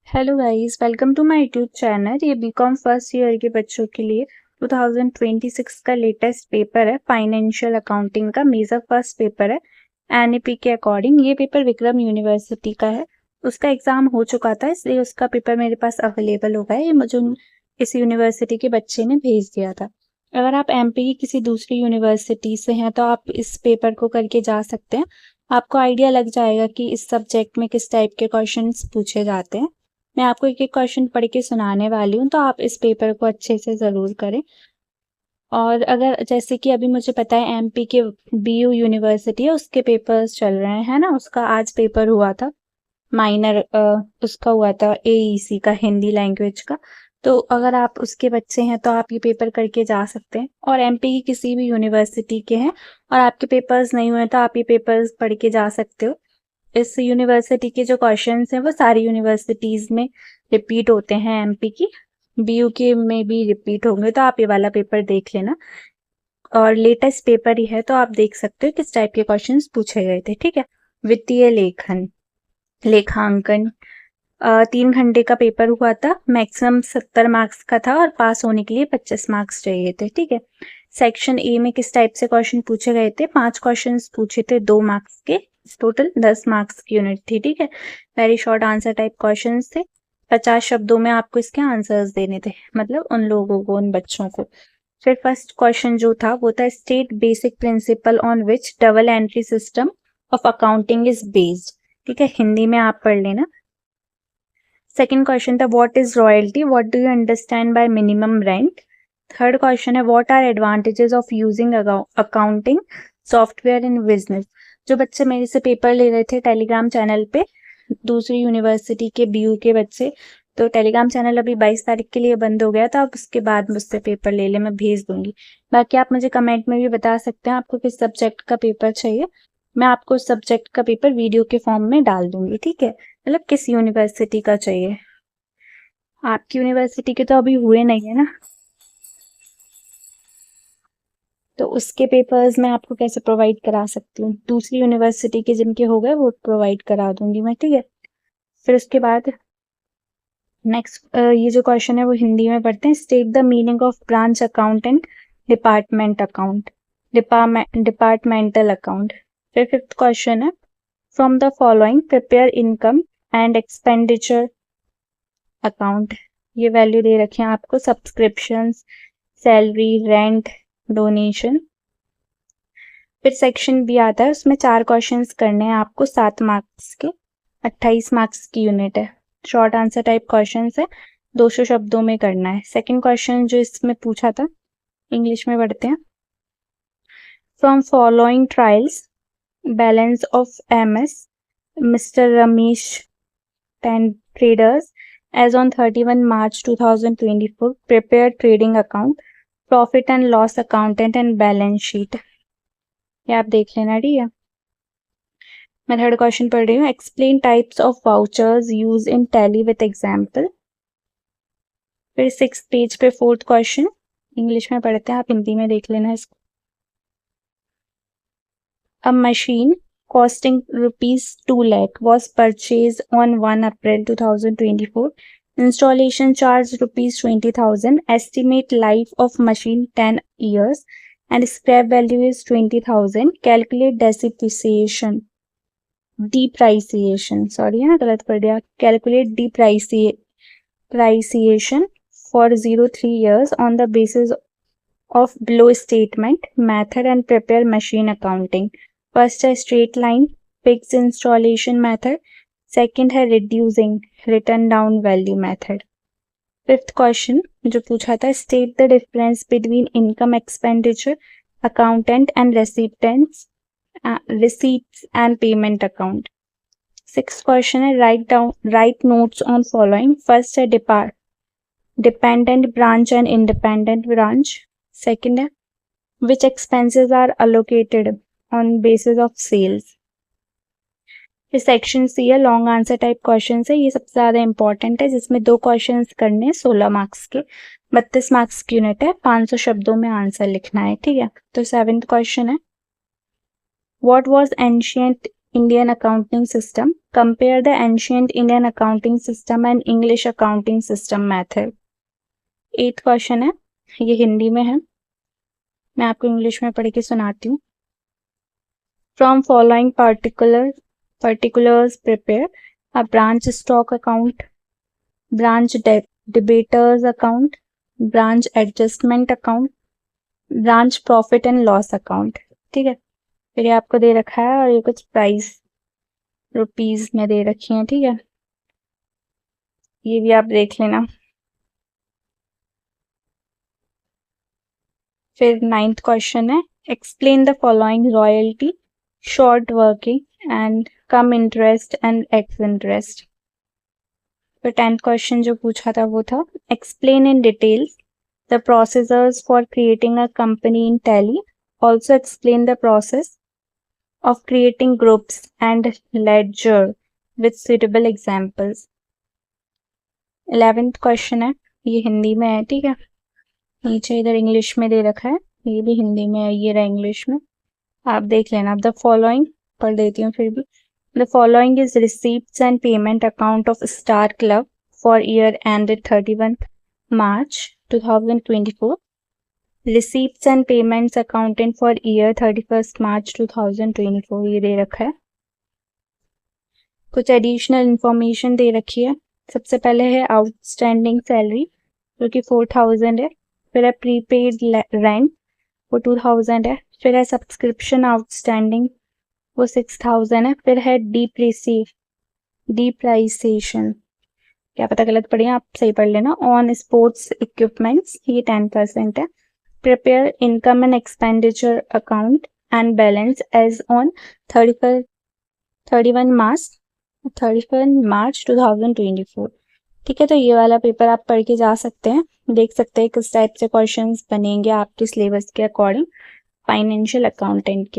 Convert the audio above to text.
Hello guys, welcome to my YouTube channel. ये BCom first year के बच्चों के लिए 2026 का लेटेस्ट पेपर है। फाइनेंशियल अकाउंटिंग का मेजर फर्स्ट पेपर है। एनईपी के अकॉर्डिंग ये पेपर विक्रम यूनिवर्सिटी का है। उसका एग्जाम हो चुका था, इसलिए उसका पेपर मेरे पास अवेलेबल हो गया है। ये मुझे इस यूनिवर्सिटी के बच्चे ने भेज दिया था। अगर आप एमपी की किसी दूसरी यूनिवर्सिटी से हैं तो आप इस पेपर को करके जा सकते हैं। आपको आइडिया लग जाएगा कि इस सब्जेक्ट में किस टाइप के क्वेश्चंस पूछे जाते हैं। मैं आपको एक एक क्वेश्चन पढ़ के सुनाने वाली हूँ, तो आप इस पेपर को अच्छे से ज़रूर करें। और अगर जैसे कि अभी मुझे पता है एमपी के बीयू यूनिवर्सिटी है, उसके पेपर्स चल रहे हैं ना। उसका आज पेपर हुआ था माइनर, उसका हुआ था एईसी का, हिंदी लैंग्वेज का। तो अगर आप उसके बच्चे हैं तो आप ये पेपर करके जा सकते हैं। और एमपी की किसी भी यूनिवर्सिटी के हैं और आपके पेपर्स नहीं हुए तो आप ये पेपर्स पढ़ के जा सकते हो। इस यूनिवर्सिटी के जो क्वेश्चंस हैं वो सारी यूनिवर्सिटीज में रिपीट होते हैं। एमपी की बीयू के में भी रिपीट होंगे, तो आप ये वाला पेपर देख लेना। और लेटेस्ट पेपर ही है तो आप देख सकते हो किस टाइप के क्वेश्चंस पूछे गए थे। ठीक है। वित्तीय लेखांकन 3 घंटे का पेपर हुआ था। मैक्सिमम 70 मार्क्स का था और पास होने के लिए 25 मार्क्स चाहिए थे। ठीक है। सेक्शन ए में किस टाइप से क्वेश्चन पूछे गए थे? 5 क्वेश्चंस पूछे थे 2 मार्क्स के। टोटल 10 मार्क्स की यूनिट थी। ठीक है। Very short answer type questions थे। 50 शब्दों में आपको इसके आंसर्स देने थे, मतलब उन लोगों को, उन बच्चों को। फिर फर्स्ट क्वेश्चन जो था वो था state basic principle on which double entry system of accounting is based. ठीक है, हिंदी में आप पढ़ लेना। सेकेंड क्वेश्चन था what is royalty, what do you understand by minimum rent. Third question है what are advantages of using accounting software in business. जो बच्चे मेरे से पेपर ले रहे थे टेलीग्राम चैनल पे, दूसरी यूनिवर्सिटी के बीयू के बच्चे, तो टेलीग्राम चैनल अभी 22 तारीख के लिए बंद हो गया था। अब उसके बाद मुझसे पेपर ले ले, मैं भेज दूंगी। बाकी आप मुझे कमेंट में भी बता सकते हैं आपको किस सब्जेक्ट का पेपर चाहिए। मैं आपको उस सब्जेक्ट का पेपर वीडियो के फॉर्म में डाल दूंगी। ठीक है, मतलब किस यूनिवर्सिटी का चाहिए। आपकी यूनिवर्सिटी के तो अभी हुए नहीं है ना, तो उसके पेपर्स मैं आपको कैसे प्रोवाइड करा सकती हूँ? दूसरी यूनिवर्सिटी के जिनके हो गए वो प्रोवाइड करा दूंगी मैं। ठीक है। फिर उसके बाद नेक्स्ट ये जो क्वेश्चन है वो हिंदी में पढ़ते हैं। State the meaning of branch account and department account, departmental account. फिर फिफ्थ क्वेश्चन है from the following prepare income and expenditure account. ये वैल्यू दे रखे हैं आपको, सब्सक्रिप्शंस, सैलरी, रेंट, डोनेशन। फिर सेक्शन बी आता है, उसमें 4 क्वेश्चंस करने हैं आपको, 7 मार्क्स के। 28 मार्क्स की यूनिट है। शॉर्ट आंसर टाइप क्वेश्चंस है, 200 शब्दों में करना है। सेकंड क्वेश्चन जो इसमें पूछा था, इंग्लिश में पढ़ते हैं। From following trials balance of MS mister Ramesh traders as on 31 March 2024 prepare trading account, profit and loss accountant and balance sheet। ये आप देख लेना। ठीक है। मैं थर्ड क्वेश्चन पढ़ रही हूँ। Explain types of vouchers use in tally with example. फिर 6 पेज पे फोर्थ क्वेश्चन इंग्लिश में पढ़ते हैं, आप हिंदी में देख लेना इसको। अ machine costing rupees 2 lakh was purchased on 1 April 2024. Installation charge rupees 20,000. Estimate life of machine 10 years and scrap value is 20,000. Calculate depreciation, sorry है ना, गलत पढ़ दिया। Calculate depreciation for 0-3 years on the basis of below statement method and prepare machine accounting। First है straight line fix installation method. Second है reducing return down value method. Fifth question जो पूछा था state the difference between income expenditure accountant and receipts and payment account. Sixth question है write notes on following. First है dependent branch and independent branch. Second है which expenses are allocated on basis of sales। फिर section C है long answer type question है, ये सबसे ज्यादा important है, जिसमें 2 क्वेश्चंस करने हैं 16 मार्क्स के। 32 मार्क्स की यूनिट है, 500 शब्दों में आंसर लिखना है। ठीक है। तो 7th क्वेश्चन है what was ancient Indian accounting system. Compare the ancient Indian accounting system and English accounting system method. 8th question है, ये हिंदी में है, मैं आपको इंग्लिश में पढ़ के सुनाती हूँ. From following particulars prepare a branch stock account, branch debtors account, branch adjustment account, branch profit and loss account. ठीक है, फिर ये आपको दे रखा है और ये कुछ प्राइस रुपीज में दे रखी है. ठीक है, ये भी आप देख लेना. फिर 9th क्वेश्चन है, explain the following royalty, short working and come interest and x interest. फिर 10th क्वेश्चन जो पूछा था वो था, explain in details the procedures for creating a company in tally. Also explain the process of creating groups and ledger with suitable examples. 11th question है, ये हिंदी में है. ठीक है, नीचे इधर इंग्लिश में दे रखा है, ये भी हिंदी में है, ये रहा इंग्लिश में, आप देख लेना. द फॉलोइंग पढ़ देती हूँ फिर भी. The following is receipts and payment account of star club for year ended 31 March 2024. Receipts and payments accounting for year 31st March 2024. ये दे रखा है. कुछ एडिशनल इंफॉर्मेशन दे रखी है. सबसे पहले है आउटस्टैंडिंग सैलरी जो कि 4000 है. फिर है प्रीपेड रेंट वो 2000 है. फिर है सब्सक्रिप्शन आउटस्टैंडिंग वो 6000 है. फिर है डिप्राइसेशन, क्या पता गलत पढ़े, आप सही पढ़ लेना, ऑन स्पोर्ट्स इक्विपमेंट्स, ये 10% है. Prepare income and expenditure account and balance as on 31 March 2024. ठीक है, तो ये वाला पेपर आप पढ़ के जा सकते हैं, देख सकते हैं किस टाइप से क्वेश्चंस बनेंगे आपके सिलेबस के अकॉर्डिंग फाइनेंशियल अकाउंटेंट के.